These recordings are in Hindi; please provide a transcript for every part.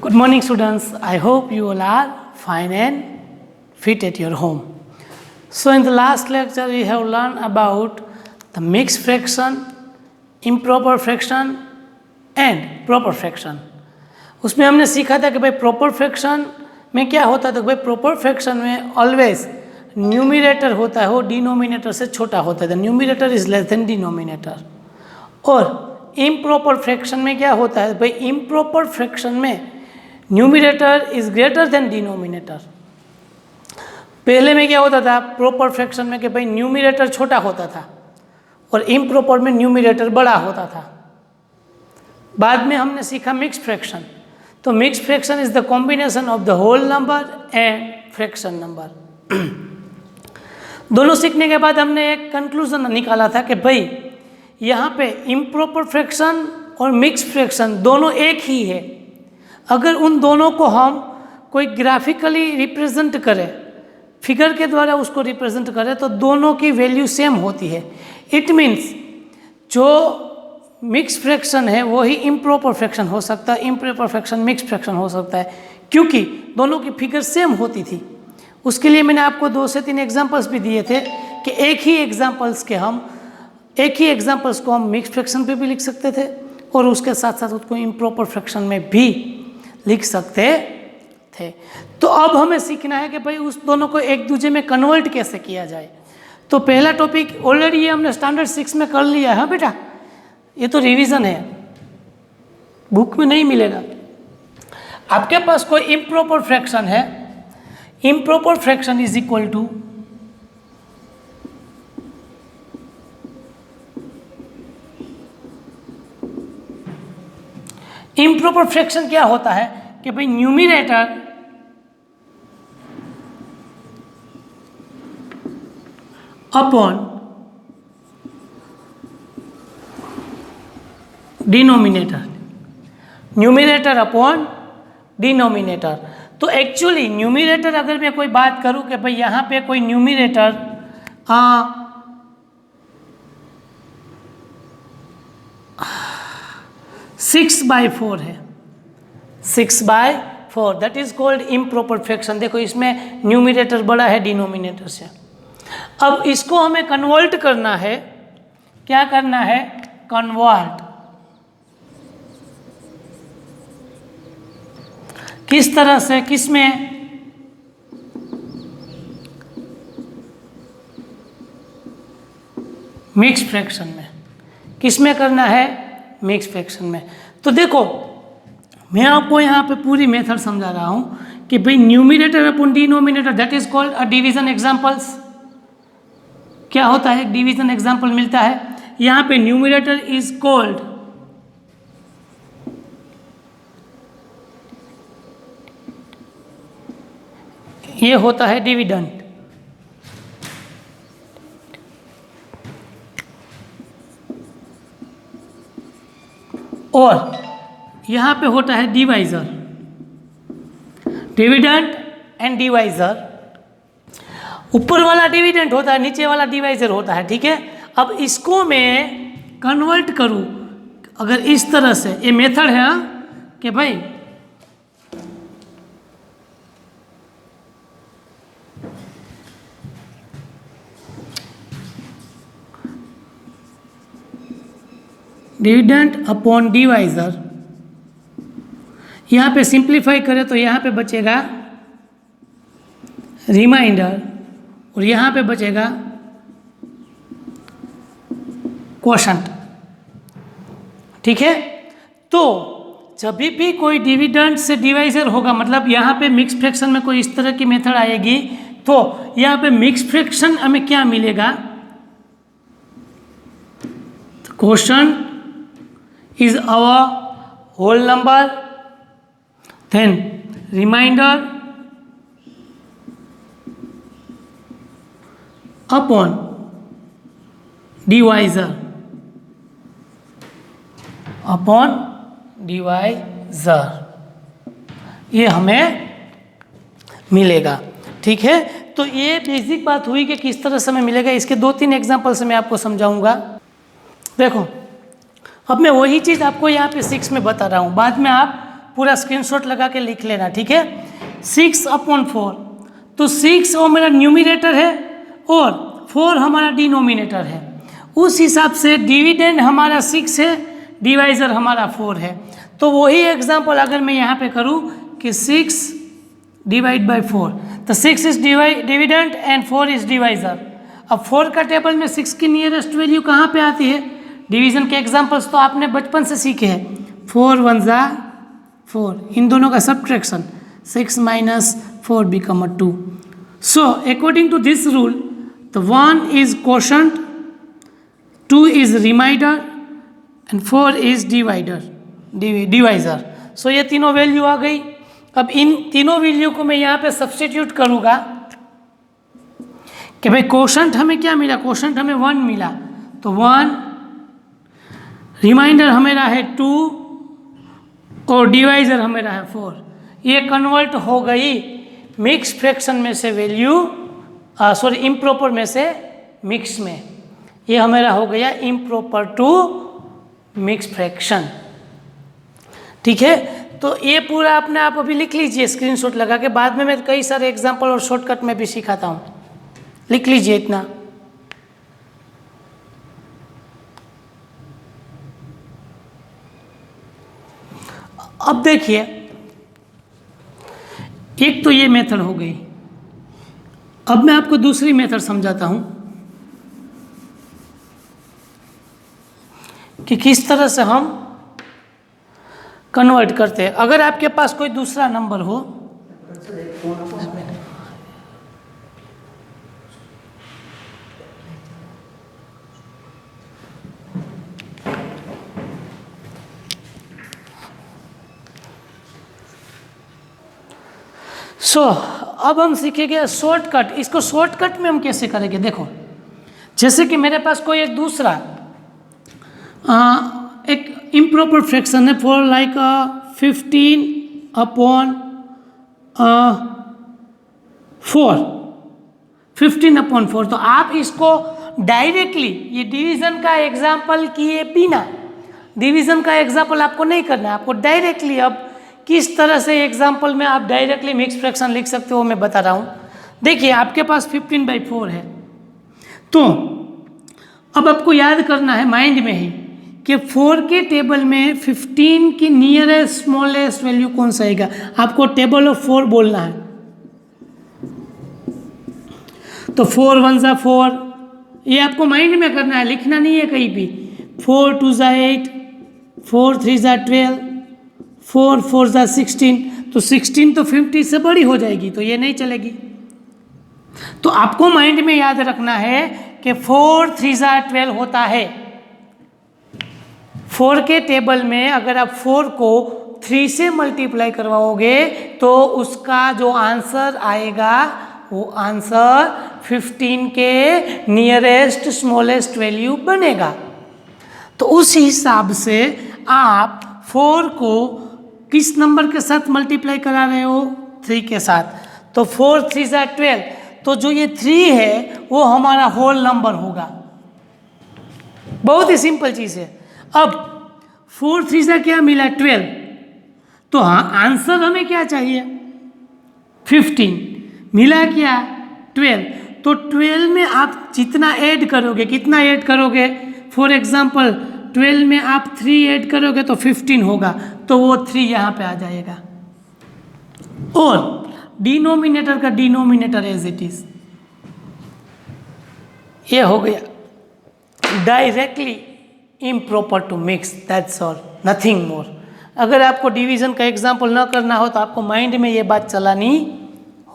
Good morning, students. I hope you all are fine and fit at your home. So in the last lecture we have learned about the mixed fraction, improper fraction and proper fraction. उसमें हमने सीखा था कि भाई प्रॉपर फ्रैक्शन में क्या होता है, तो भाई प्रॉपर फ्रैक्शन में ऑलवेज न्यूमिनेटर होता है वो डिनोमिनेटर से छोटा होता है, numerator is less than denominator. और इम्प्रॉपर फ्रैक्शन में क्या होता है भाई, इम्प्रॉपर फ्रैक्शन में numerator is greater than denominator. पहले में क्या होता था प्रॉपर फ्रैक्शन में कि भाई न्यूमिनेटर छोटा होता था और इम्प्रॉपर में न्यूमिनेटर बड़ा होता था। बाद में हमने सीखा मिक्स फ्रैक्शन, तो mix fraction is the combination of the whole number and fraction number. दोनों सीखने के बाद हमने एक कंक्लूजन निकाला था कि भाई यहाँ पे इम्प्रॉपर फ्रैक्शन और मिक्स फ्रैक्शन दोनों एक ही है। अगर उन दोनों को हम कोई ग्राफिकली रिप्रेजेंट करें, फिगर के द्वारा उसको रिप्रेजेंट करें, तो दोनों की वैल्यू सेम होती है। इट मीन्स जो मिक्स फ्रैक्शन है वही इम्प्रॉपर फ्रैक्शन हो सकता है, इम्प्रॉपर फ्रैक्शन मिक्स फ्रैक्शन हो सकता है, क्योंकि दोनों की फिगर सेम होती थी। उसके लिए मैंने आपको 2 से 3 एग्जांपल्स भी दिए थे कि एक ही एग्जांपल्स को हम मिक्स फ्रैक्शन पे भी लिख सकते थे और उसके साथ साथ उसको इम्प्रॉपर फ्रैक्शन में भी लिख सकते थे। तो अब हमें सीखना है कि भाई उस दोनों को एक दूसरे में कन्वर्ट कैसे किया जाए। तो पहला टॉपिक ऑलरेडी ये हमने स्टैंडर्ड 6 में कर लिया है। हाँ बेटा, ये तो रिवीजन है, बुक में नहीं मिलेगा। आपके पास कोई इम्प्रॉपर फ्रैक्शन है, improper fraction is equal to improper fraction क्या होता है कि भाई numerator upon denominator, numerator upon denominator. तो एक्चुअली न्यूमिनेटर अगर मैं कोई बात करूं कि भाई यहाँ पे कोई न्यूमिनेटर 6/4 है, 6/4, that is called improper fraction. देखो इसमें न्यूमिनेटर बड़ा है डिनोमिनेटर से। अब इसको हमें कन्वर्ट करना है, क्या करना है, कन्वर्ट। किस तरह से, किसमें, मिक्स फ्रैक्शन में। किसमें करना है, मिक्स फ्रैक्शन में। तो देखो मैं आपको यहाँ पे पूरी मेथड समझा रहा हूँ कि भाई numerator upon denominator, that is called a division examples. क्या होता है, डिवीजन एग्जांपल मिलता है। यहाँ पे न्यूमिनेटर इज कॉल्ड ये होता है डिविडेंड, और यहाँ पे होता है डिवाइजर, डिविडेंड एंड डिवाइजर। ऊपर वाला डिविडेंड होता है, नीचे वाला डिवाइजर होता है, ठीक है। अब इसको मैं कन्वर्ट करूँ अगर इस तरह से, ये मेथड है कि भाई डिविडेंड अपॉन डिवाइजर। यहाँ पे सिंप्लीफाई करें तो यहाँ पे बचेगा रिमाइंडर और यहाँ पे बचेगा क्वोशंट, ठीक है। तो जब भी कोई डिविडेंड से डिवाइजर होगा, मतलब यहाँ पे मिक्स फ्रैक्शन में कोई इस तरह की मेथड आएगी, तो यहाँ पे मिक्स फ्रैक्शन हमें क्या मिलेगा, quotient is our whole number, then remainder upon divisor, upon divisor, ये हमें मिलेगा, ठीक है। तो ये बेसिक बात हुई कि किस तरह से हमें मिलेगा। इसके 2-3 एग्जांपल से मैं आपको समझाऊंगा। देखो अब मैं वही चीज़ आपको यहाँ पे 6 में बता रहा हूँ, बाद में आप पूरा स्क्रीनशॉट लगा के लिख लेना, ठीक है। 6/4, तो 6 वो मेरा न्यूमिनेटर है और 4 हमारा डिनोमिनेटर है। उस हिसाब से डिविडेंड हमारा 6 है, डिवाइज़र हमारा 4 है। तो वही एग्जाम्पल अगर मैं यहाँ पे करूँ कि 6 डिवाइड बाई 4, तो 6 is dividend and 4 is divisor. अब 4 का टेबल में 6 की नियरेस्ट वैल्यू कहाँ पे आती है? डिवीज़न के एग्जाम्पल्स तो आपने बचपन से सीखे हैं। 4 1 ज़ा 4, इन दोनों का subtraction, 6 minus 4 become 2। So according to this rule, तो 1 is quotient, 2 is remainder and 4 is divisor. So ये तीनों वैल्यू आ गई। अब इन तीनों वैल्यू को मैं यहाँ पे सब्स्टिट्यूट करूँगा कि भाई क्वोशंट हमें क्या मिला? क्वोशंट हमें 1 मिला, तो 1, रिमाइंडर हमें रहा है 2 और डिवाइज़र हमें रहा है 4। ये कन्वर्ट हो गई मिक्स फ्रैक्शन में से वैल्यू, सॉरी इम्प्रॉपर में से मिक्स में। ये हमारा हो गया इम्प्रॉपर टू मिक्स फ्रैक्शन, ठीक है। तो ये पूरा अपने आप अभी लिख लीजिए स्क्रीनशॉट लगा के, बाद में मैं कई सारे एग्जांपल और शॉर्टकट में भी सिखाता हूँ, लिख लीजिए इतना। अब देखिए, एक तो ये मेथड हो गई। अब मैं आपको दूसरी मेथड समझाता हूं कि किस तरह से हम कन्वर्ट करते हैं। अगर आपके पास कोई दूसरा नंबर हो, अब हम सीखेंगे शॉर्टकट। इसको शॉर्टकट में हम कैसे करेंगे? देखो, जैसे कि मेरे पास कोई एक दूसरा एक इम्प्रॉपर फ्रैक्शन है, फॉर लाइक 15/4, तो आप इसको डायरेक्टली, ये डिवीज़न का एग्जाम्पल किए बिना, डिवीज़न का एग्जाम्पल आपको नहीं करना है, आपको डायरेक्टली अब किस तरह से एग्जाम्पल में आप डायरेक्टली मिक्स फ्रैक्शन लिख सकते हो मैं बता रहा हूँ। देखिए, आपके पास 15/4 है, तो अब आपको याद करना है माइंड में ही कि 4 के टेबल में 15 की नियरेस्ट स्मॉलेस्ट वैल्यू कौन सा आएगा। आपको टेबल ऑफ 4 बोलना है, तो 4 1 ज़ा 4, ये आपको माइंड में करना है, लिखना नहीं है कहीं भी। 4 2 ज़ा 8, 4 3 ज़ा 12, 4 4 ज़ा 16, तो 16 तो 50 से बड़ी हो जाएगी, तो ये नहीं चलेगी। तो आपको माइंड में याद रखना है कि 4 3 ज़ा 12 होता है। 4 के टेबल में अगर आप 4 को 3 से मल्टीप्लाई करवाओगे तो उसका जो आंसर आएगा वो आंसर 15 के नियरेस्ट स्मॉलेस्ट वैल्यू बनेगा। तो उस हिसाब से आप 4 को किस नंबर के साथ मल्टीप्लाई करा रहे हो? 3 के साथ। तो 4 3 ज़ा 12, तो जो ये 3 है वो हमारा होल नंबर होगा। बहुत ही सिंपल चीज़ है। अब 4 3 ज़ा क्या मिला? 12, तो हाँ, आंसर हमें क्या चाहिए? 15, मिला क्या? 12। तो 12 में आप जितना ऐड करोगे, कितना ऐड करोगे? फॉर एग्जाम्पल 12 में आप 3 ऐड करोगे तो 15 होगा, तो वो 3 यहाँ पे आ जाएगा। और डिनोमिनेटर का डिनोमिनेटर एज इट इज, ये हो गया directly improper to mix, that's all, nothing more. अगर आपको डिवीजन का एग्जाम्पल ना करना हो तो आपको माइंड में ये बात चलानी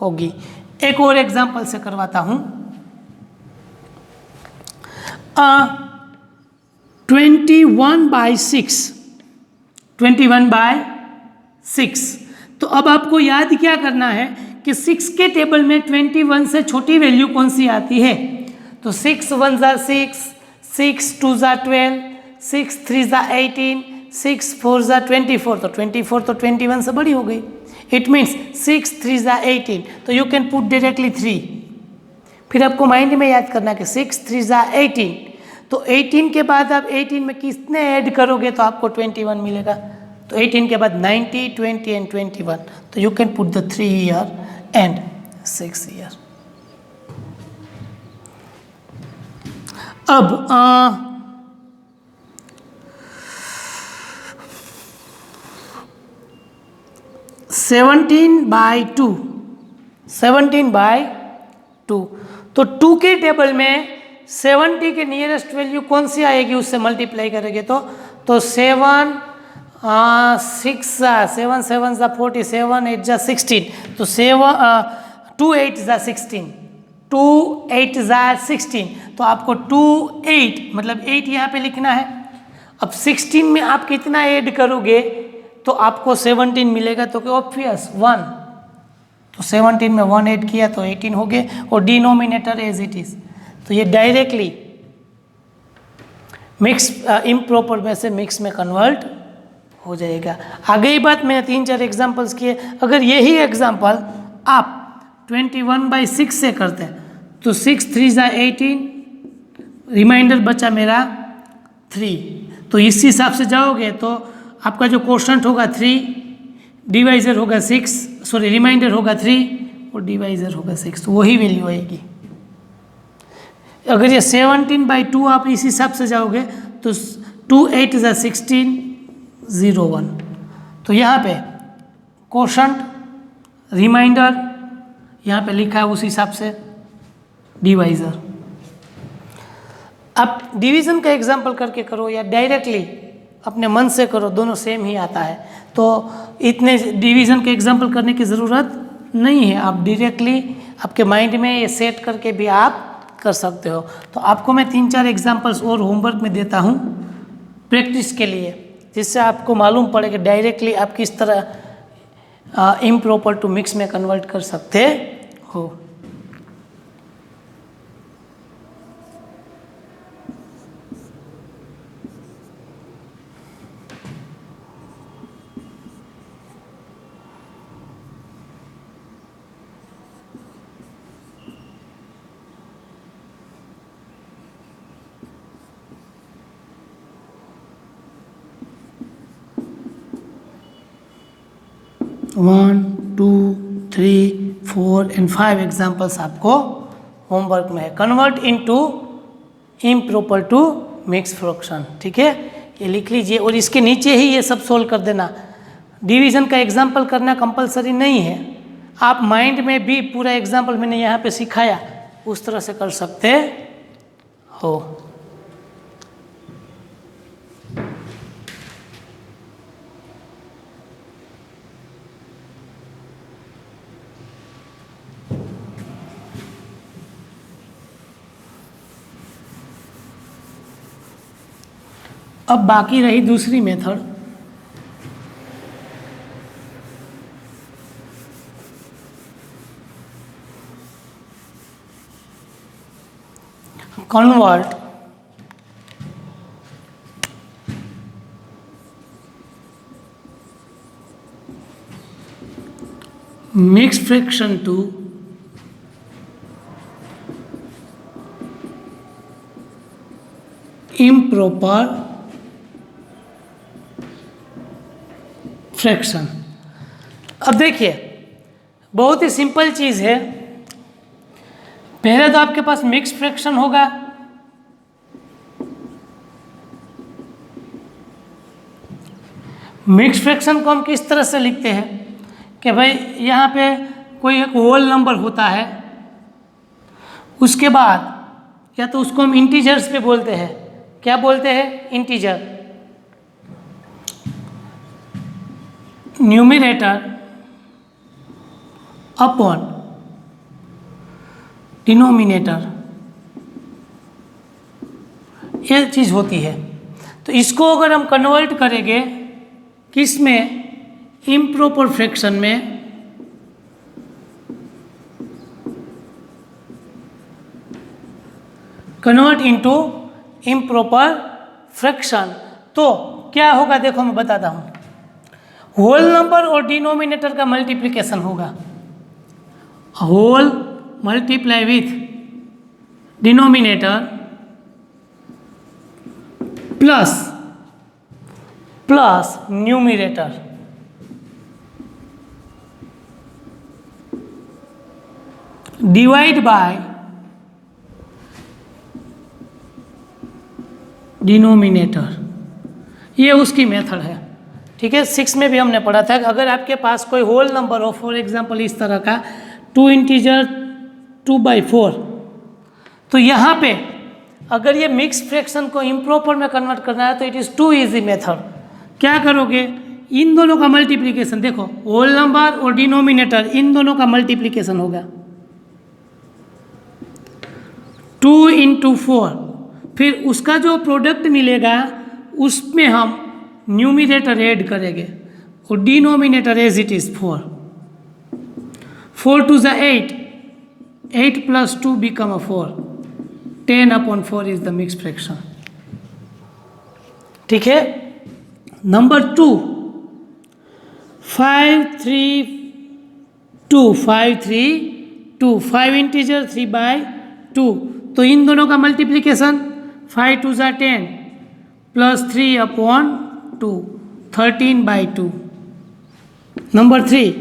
होगी। एक और एग्जाम्पल से करवाता हूँ। 21/6, 21/6। तो अब आपको याद क्या करना है कि 6 के टेबल में 21 से छोटी वैल्यू कौन सी आती है? तो 6 1 ज़ा 6, 6 2 ज़ा 12, 6 3 ज़ा 18, 6 4 ज़ा 24, तो 24 तो 21 से बड़ी हो गई। इट मीन्स 6 3 ज़ा 18, तो यू कैन पुट डायरेक्टली 3। फिर आपको माइंड में याद करना कि 6 3 ज़ा 18, तो 18 के बाद आप 18 में कितने ऐड करोगे तो आपको 21 मिलेगा? तो 18 के बाद 90, 20 एंड 21, तो you can put the 3 year and 6 year. अब 17/2, 17/2, तो 2 के टेबल में 70 के नियरेस्ट वैल्यू कौन सी आएगी, उससे मल्टीप्लाई करेंगे तो 7 6 7 7 47 8 16, तो 2 8 16, 2 8 16, तो आपको 2 8 मतलब 8 यहाँ पे लिखना है। अब 16 में आप कितना ऐड करोगे तो आपको 17 मिलेगा, तो ऑब्वियस 1, तो 17 में 1 ऐड किया तो 18 हो गए, और डिनोमिनेटर एज इट इज, तो ये डायरेक्टली मिक्स इम्प्रॉपर में से मिक्स में कन्वर्ट हो जाएगा। आगे ही बात मैंने 3-4 एग्जांपल्स किए, अगर यही एग्जांपल आप 21/6 से करते हैं तो 6 3 18, रिमाइंडर बचा मेरा 3, तो इस हिसाब से जाओगे तो आपका जो क्वोशंट होगा 3, डिवाइजर होगा 6, सॉरी रिमाइंडर होगा 3 और डिवाइजर होगा 6, तो वही वैल्यू आएगी। अगर ये 17/2 आप इस हिसाब से जाओगे तो 2 8 16 0 1, तो यहाँ पे क्वोशंट रिमाइंडर यहाँ पे लिखा है उस हिसाब से डिवाइजर। आप डिवीज़न का एग्जाम्पल करके करो या डायरेक्टली अपने मन से करो, दोनों सेम ही आता है, तो इतने डिवीज़न के एग्जाम्पल करने की ज़रूरत नहीं है। आप डायरेक्टली आपके माइंड में ये सेट करके भी आप कर सकते हो। तो आपको मैं 3-4 एग्जाम्पल्स और होमवर्क में देता हूँ प्रैक्टिस के लिए, जिससे आपको मालूम पड़े कि डायरेक्टली आप किस तरह इम्प्रॉपर टू मिक्स में कन्वर्ट कर सकते हो। वन 2 3 4 एंड 5 एग्जाम्पल्स आपको होमवर्क में है। Convert into improper to mix fraction, ठीक है, ये लिख लीजिए और इसके नीचे ही ये सब सोल्व कर देना। डिवीज़न का एग्जाम्पल करना कंपलसरी नहीं है, आप माइंड में भी पूरा एग्जाम्पल मैंने यहाँ पे सिखाया उस तरह से कर सकते हो। अब बाकी रही दूसरी method, convert mix fraction to improper fraction. अब देखिए बहुत ही सिंपल चीज़ है, पहले तो आपके पास मिक्स फ्रैक्शन होगा, मिक्स फ्रैक्शन को हम किस तरह से लिखते हैं कि भाई यहाँ पे कोई एक होल नंबर होता है, उसके बाद या तो उसको हम इंटीजर्स पे बोलते हैं, क्या बोलते हैं, इंटीजर, न्यूमरेटर अपॉन डिनोमिनेटर, ये चीज़ होती है। तो इसको अगर हम कन्वर्ट करेंगे किस में, इम्प्रॉपर फ्रैक्शन में, कन्वर्ट इनटू इम्प्रॉपर फ्रैक्शन, तो क्या होगा देखो मैं बताता हूँ। होल नंबर और डिनोमिनेटर का मल्टीप्लिकेशन होगा, whole multiply with denominator plus numerator divide by denominator, ये उसकी मेथड है। ठीक है, 6 में भी हमने पढ़ा था कि अगर आपके पास कोई होल नंबर हो, फॉर एग्जांपल इस तरह का 2 इंटीजर 2/4, तो यहाँ पे अगर ये मिक्स फ्रैक्शन को इम्प्रॉपर में कन्वर्ट करना है तो it is too easy method. क्या करोगे, इन दोनों का मल्टीप्लिकेशन, देखो होल नंबर और डिनोमिनेटर इन दोनों का मल्टीप्लिकेशन होगा 2 × 4, फिर उसका जो प्रोडक्ट मिलेगा उसमें हम न्यूमिनेटर ऐड करेंगे और denominator as it is 4 2 = 8, 8 + 2 become 4, 10/4 is the mixed fraction। ठीक है, नंबर 2 5 3 2 5 3 2 5 इंटीजर 3/2, तो इन दोनों का मल्टीप्लिकेशन 5 2 = 10 + 3/2 13/2। नंबर 3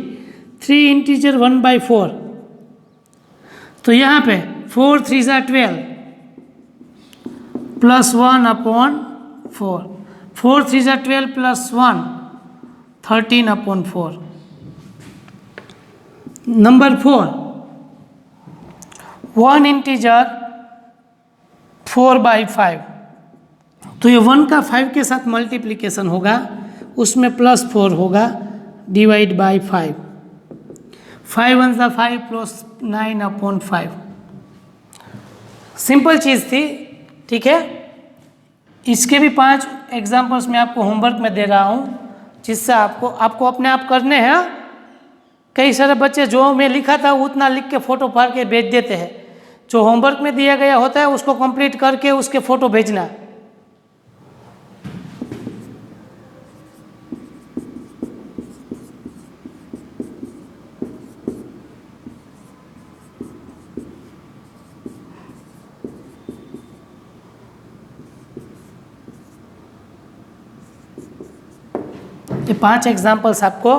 3 इंटीजर 1/4, तो यहाँ पे 4 3 = 12 + 1/4, 4 3 = 12 + 1 13/4। नंबर 4 1 इंटीजर 4/5, तो ये 1 का 5 के साथ मल्टीप्लिकेशन होगा, उसमें +4 होगा डिवाइड बाय 5, 5 1 = 5 + 9/5। सिंपल चीज़ थी। ठीक है, इसके भी 5 एग्जाम्पल्स मैं आपको होमवर्क में दे रहा हूँ, जिससे आपको अपने आप करने हैं। कई सारे बच्चे जो मैं लिखा था उतना लिख के फ़ोटो फाड़ के भेज देते हैं, जो होमवर्क में दिया गया होता है उसको कंप्लीट करके उसके फ़ोटो भेजना। ये 5 एग्जाम्पल्स आपको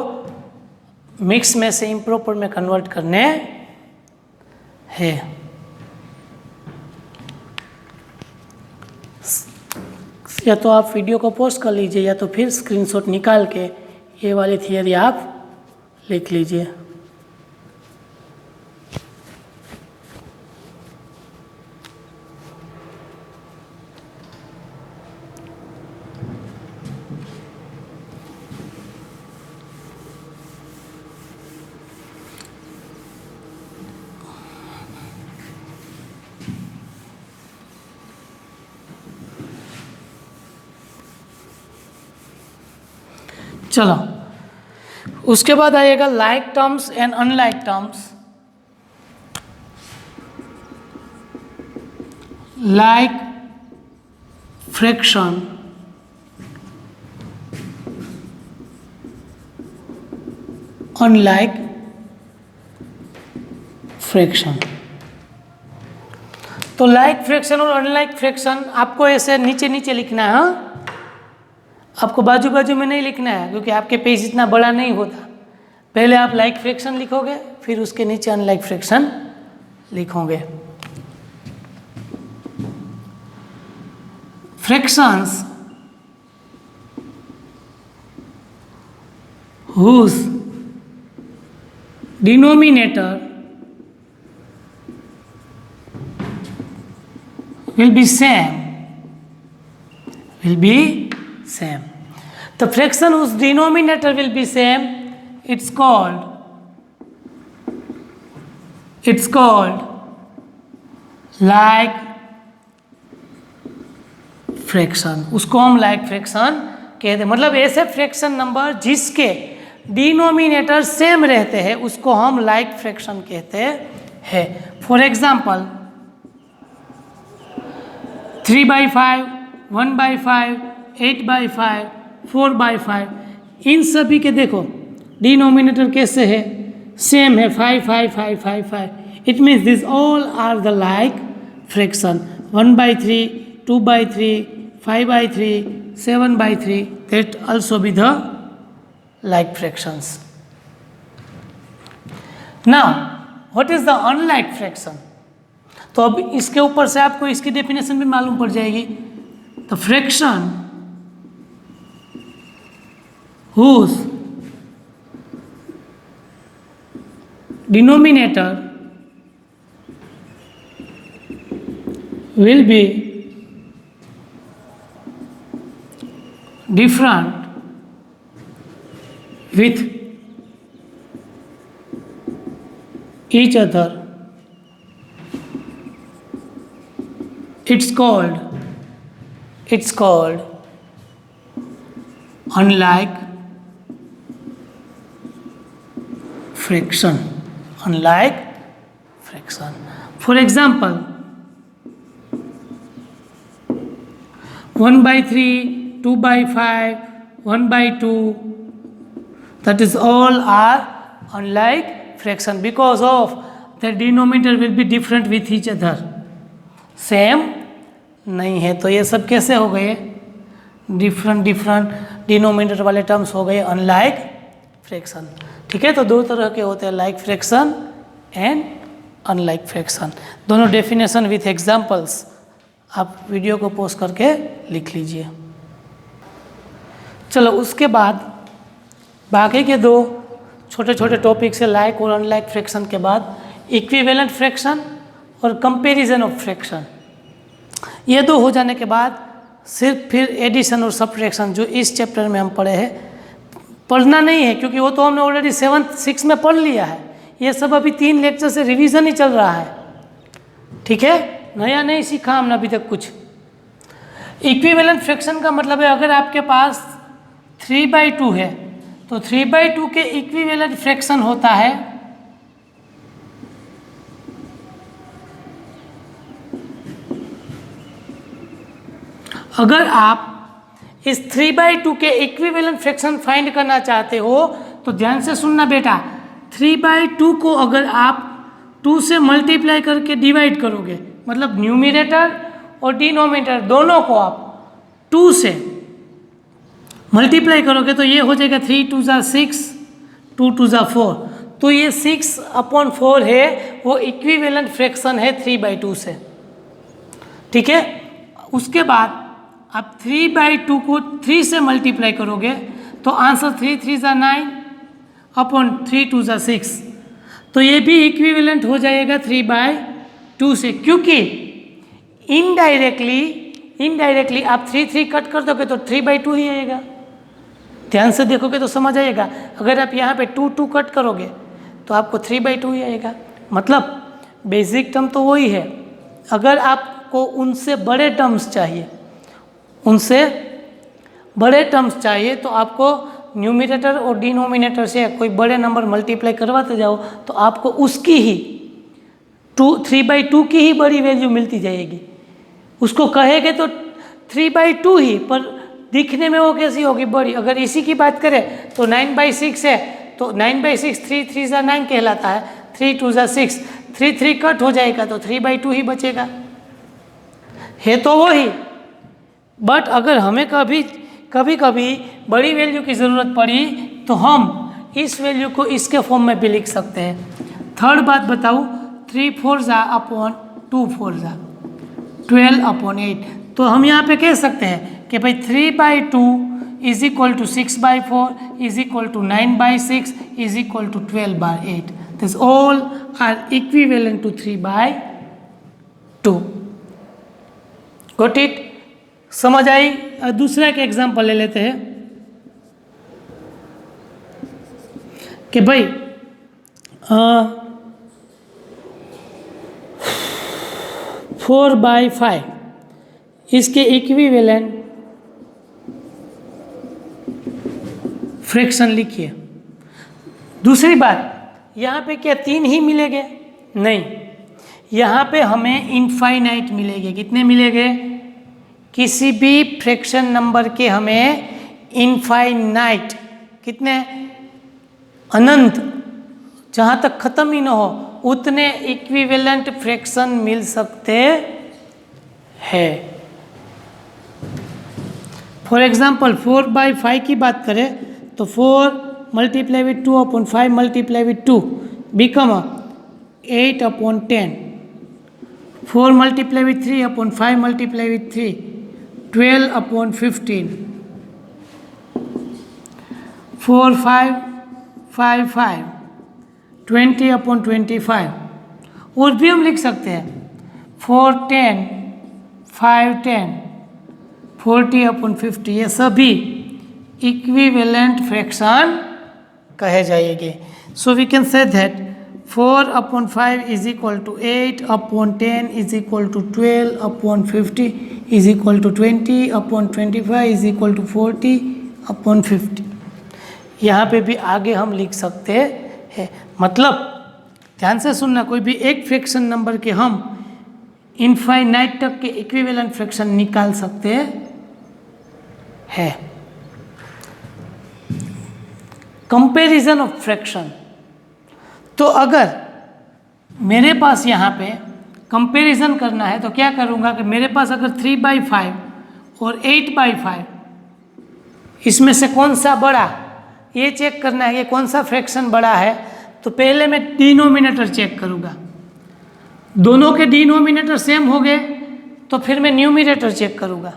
मिक्स में से इम्प्रॉपर में कन्वर्ट करने हैं। या तो आप वीडियो को पॉज कर लीजिए या तो फिर स्क्रीनशॉट निकाल के ये वाली थियरी आप लिख लीजिए। चलो, उसके बाद आएगा like terms and unlike terms. Like fraction, unlike fraction. तो लाइक फ्रैक्शन और अनलाइक फ्रैक्शन आपको ऐसे नीचे नीचे लिखना है। हाँ, आपको बाजू बाजू में नहीं लिखना है क्योंकि आपके पेज इतना बड़ा नहीं होता। पहले आप लाइक फ्रैक्शन लिखोगे, फिर उसके नीचे अनलाइक फ्रैक्शन लिखोगे। Fractions whose denominator will be same, The fraction whose denominator will be same, it's called like fraction. उसको हम लाइक फ्रैक्शन कहते हैं। मतलब ऐसे फ्रैक्शन नंबर जिसके डिनोमिनेटर सेम रहते हैं उसको हम लाइक फ्रैक्शन कहते हैं। फॉर एग्जाम्पल 3/5, 1/5, 8/5, 4/5, इन सभी के देखो डिनोमिनेटर कैसे है, सेम है, 5 5 5 5 5। It means this all are the like fraction. 1/3, 2/3, 5/3, 7/3, that also be the like fractions. Now what is the unlike fraction? तो अब इसके ऊपर से आपको इसकी डेफिनेशन भी मालूम पड़ जाएगी. The fraction whose denominator will be different with each other, it's called unlike fraction. Unlike fraction. For example, 1/3, 2/5, 1/2, that is all are unlike fraction because of the denominator will be different with each other. Same नहीं है, तो ये सब कैसे हो गए? डिफरेंट डिनोमिनेटर वाले टर्म्स हो गए अनलाइक फ्रैक्शन. ठीक है, तो दो तरह के होते हैं, like fraction and unlike fraction. दोनों डेफिनेशन विथ एग्जांपल्स आप वीडियो को पॉज करके लिख लीजिए. चलो उसके बाद बाकी के दो छोटे छोटे टॉपिक से लाइक और अनलाइक फ्रैक्शन के बाद इक्विवेलेंट फ्रैक्शन और कंपैरिजन ऑफ फ्रैक्शन, ये दो हो जाने के बाद सिर्फ फिर एडिशन और सब्ट्रैक्शन जो इस चैप्टर में हम पढ़े हैं पढ़ना नहीं है, क्योंकि वो तो हमने ऑलरेडी 7th 6 में पढ़ लिया है. ये सब अभी 3 लेक्चर से रिवीजन ही चल रहा है. ठीक है, नया नहीं सीखा हमने अभी तक कुछ. इक्विवेलेंट फ्रैक्शन का मतलब है अगर आपके पास 3/2 है तो 3/2 के इक्विवेलेंट फ्रैक्शन होता है अगर आप इस 3/2 के इक्विवेलेंट फ्रैक्शन फाइंड करना चाहते हो तो ध्यान से सुनना बेटा. 3/2 को अगर आप 2 से मल्टीप्लाई करके डिवाइड करोगे, मतलब न्यूमिनेटर और डिनोमिनेटर दोनों को आप 2 से मल्टीप्लाई करोगे तो ये हो जाएगा 3 2 ज़ा 6, 2 2 ज़ा 4. तो ये 6/4 है, वो इक्विवेलेंट फ्रैक्शन है 3/2 से. ठीक है, उसके बाद आप 3/2 को 3 से मल्टीप्लाई करोगे तो आंसर 3 3 ज़ा 9 अपॉन 3 2 ज़ा 6. तो ये भी इक्विवेलेंट हो जाएगा 3/2 से, क्योंकि इनडायरेक्टली आप 3 3 कट कर दोगे तो 3/2 ही आएगा. ध्यान से देखोगे तो समझ आएगा. अगर आप यहाँ पे 2 2 कट करोगे तो आपको 3/2 ही आएगा. मतलब बेसिक टर्म तो वही है. अगर आपको उनसे बड़े टर्म्स चाहिए तो आपको न्यूमिनेटर और डिनोमिनेटर से कोई बड़े नंबर मल्टीप्लाई करवाते जाओ तो आपको उसकी ही 3/2 की ही बड़ी वैल्यू मिलती जाएगी. उसको कहेंगे तो 3/2 ही, पर दिखने में वो कैसी होगी? बड़ी. अगर इसी की बात करें तो 9/6 है, तो 9/6 3 3 ज़ा 9 कहलाता है. 3 2 ज़ा 6, 3 3 कट हो जाएगा तो 3/2 ही बचेगा. है तो वही, बट अगर हमें कभी बड़ी वैल्यू की ज़रूरत पड़ी तो हम इस वैल्यू को इसके फॉर्म में भी लिख सकते हैं. थर्ड बात बताऊँ, 3 4 ज़ा अपॉन 2 4 ज़ा 12/8. तो हम यहाँ पे कह सकते हैं कि भाई 3/2 is equal to 6/4 is equal to 9/6 is equal to 12/8. This all are equivalent to 3/2. Got it? समझ आई? दूसरा एक एग्जांपल ले लेते हैं कि भाई 4/5 इसके इक्विवेलेंट फ्रैक्शन लिखिए. दूसरी बात, यहाँ पे क्या 3 ही मिलेंगे? नहीं, यहाँ पे हमें इनफाइनाइट मिलेंगे. कितने मिलेंगे? किसी भी फ्रैक्शन नंबर के हमें इनफाइनाइट, कितने? अनंत, जहाँ तक ख़त्म ही ना हो उतने इक्विवेलेंट फ्रैक्शन मिल सकते हैं. फॉर एग्जाम्पल 4/5 की बात करें तो 4 multiply with 2/5 multiply with 2 become 8/10. 4 multiply with 3/5 multiply with 3 12/15. 4 5 5 5 20/25. और भी हम लिख सकते हैं 4 10 5 10 40/50. ये सभी इक्विवेलेंट फ्रैक्शन कहे जाएंगे. So we can say that 4/5 is equal to 8/10 is equal to 12/50 is equal to 20/25 is equal to 40/50. यहाँ पे भी आगे हम लिख सकते हैं. मतलब ध्यान से सुनना, कोई भी एक फ्रैक्शन नंबर के हम इनफाइनाइट तक के इक्विवेलेंट फ्रैक्शन निकाल सकते हैं. Comparison of fraction. तो अगर मेरे पास यहाँ पे कंपैरिजन करना है तो क्या करूँगा कि मेरे पास अगर 3/5 और 8/5 इसमें से कौन सा बड़ा, ये चेक करना है कि कौन सा फ्रैक्शन बड़ा है. तो पहले मैं डिनोमिनेटर चेक करूँगा. दोनों के डिनोमिनेटर सेम हो गए तो फिर मैं न्यूमिनेटर चेक करूँगा.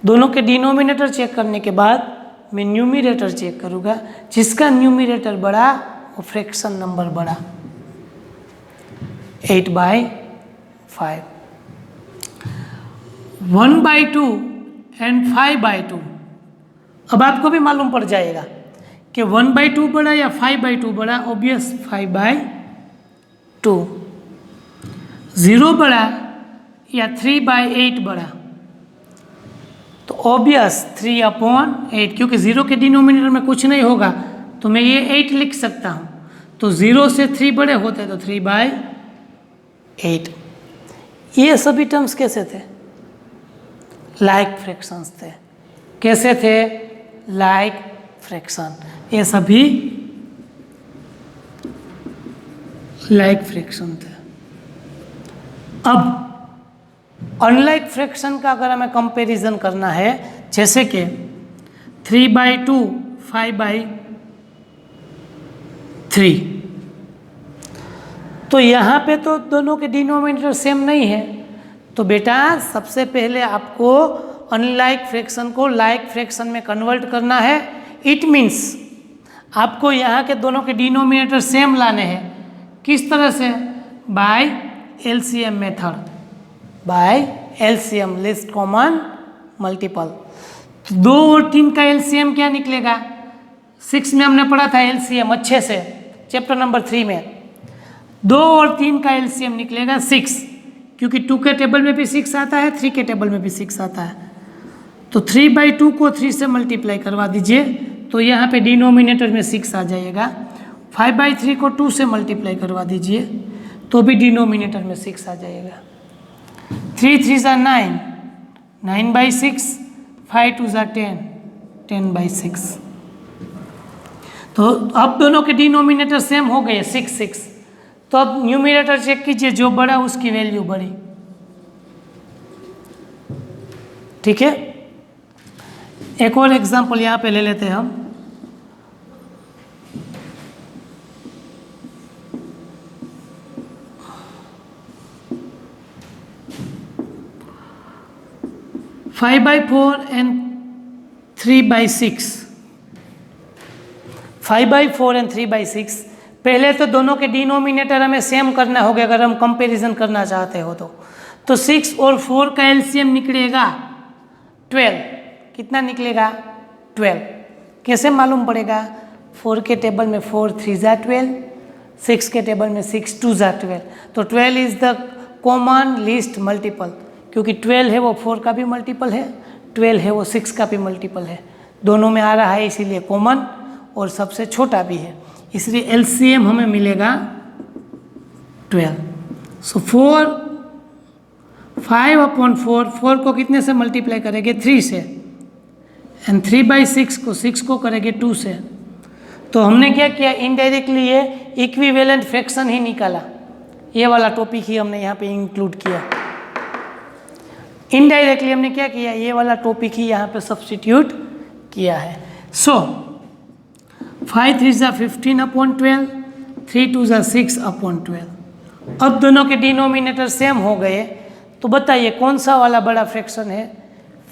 दोनों के डिनोमिनेटर चेक करने के बाद मैं न्यूमिनेटर चेक करूँगा. जिसका न्यूमिनेटर बड़ा वो फ्रैक्शन नंबर बड़ा. 8/5 1/2 एंड 5/2. अब आपको भी मालूम पड़ जाएगा कि 1/2 बड़ा या 5/2 बड़ा. ऑब्वियस 5/2. 0 बड़ा या 3/8 बड़ा. तो ऑब्वियस 3/8, क्योंकि 0 के डिनोमिनेटर में कुछ नहीं होगा तो मैं ये 8 लिख सकता हूँ. तो 0 से 3 बड़े होते तो 3/8. ये सभी टर्म्स कैसे थे? लाइक फ्रैक्शंस थे. कैसे थे? Like fraction. ये सभी लाइक फ्रैक्शन थे. अब अनलाइक फ्रैक्शन का अगर हमें कंपैरिजन करना है, जैसे कि 3/2 5/3, तो यहाँ पे तो दोनों के डिनोमिनेटर सेम नहीं है. तो बेटा सबसे पहले आपको अनलाइक फ्रैक्शन को लाइक फ्रैक्शन में कन्वर्ट करना है. इट मीन्स आपको यहाँ के दोनों के डिनोमिनेटर सेम लाने हैं. किस तरह से? Bye LCM method. Bye LCM, list common multiple. 2 और 3 का एलसीएम क्या निकलेगा? 6 में हमने पढ़ा था एलसीएम अच्छे से, चैप्टर नंबर 3 में. 2 और 3 का एलसीएम निकलेगा 6, क्योंकि 2 के टेबल में भी 6 आता है, 3 के टेबल में भी 6 आता है. तो 3/2 को 3 से मल्टीप्लाई करवा दीजिए तो यहाँ पे डिनोमिनेटर में 6 आ जाएगा. 5/3 को 2 से मल्टीप्लाई करवा दीजिए तो भी डिनोमिनेटर में 6 आ जाएगा. 3 3 = 9, 9/6, 5 2 = 10, 10/6. तो अब दोनों के डिनोमिनेटर सेम हो गए 6 6. तो अब न्यूमिनेटर चेक कीजिए, जो बड़ा उसकी वैल्यू बड़ी. ठीक है. एक और एग्जांपल यहाँ पे ले लेते हैं हम. Five 5/4 and 3/6. 5/4 एंड 3/6. पहले तो दोनों के डिनोमिनेटर हमें सेम करना होगा अगर हम कंपैरिजन करना चाहते हो तो 6 और 4 का एलसीएम निकलेगा 12. कितना निकलेगा? 12. कैसे मालूम पड़ेगा? 4 के टेबल में 4 3 = 12, 6 के टेबल में 6 2 = 12. तो 12 is the common least multiple, क्योंकि 12 है वो 4 का भी मल्टीपल है, 12 है वो 6 का भी मल्टीपल है. दोनों में आ रहा है इसीलिए कॉमन, और सबसे छोटा भी है, इसलिए एलसीएम हमें मिलेगा 12. सो 5/4, 4 को कितने से मल्टीप्लाई करेंगे? 3 से. एंड 3/6 को 6 को करेंगे 2 से. तो हमने क्या किया? इनडायरेक्टली ये इक्विवेलेंट फ्रैक्शन ही निकाला. ये वाला टॉपिक ही हमने यहाँ पे इंक्लूड किया. इनडायरेक्टली हमने क्या किया, ये वाला टॉपिक ही यहाँ पे सब्स्टिट्यूट किया है। सो 5 3 ज़ा 15/12, 3 2 ज़ा 6/12। अब दोनों के डिनोमिनेटर सेम हो गए, तो बताइए कौन सा वाला बड़ा फ्रैक्शन है,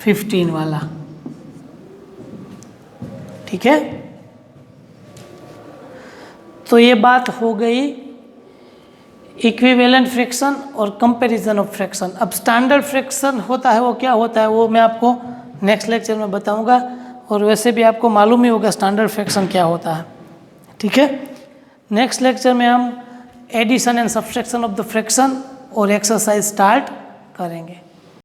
15 वाला। ठीक है, तो ये बात हो गई इक्विवेलेंट फ्रैक्शन और कंपैरिजन ऑफ फ्रैक्शन। अब स्टैंडर्ड फ्रैक्शन होता है, वो क्या होता है वो मैं आपको नेक्स्ट लेक्चर में बताऊंगा, और वैसे भी आपको मालूम ही होगा स्टैंडर्ड फ्रैक्शन क्या होता है। ठीक है, नेक्स्ट लेक्चर में हम addition and subtraction of the fraction और एक्सरसाइज स्टार्ट करेंगे।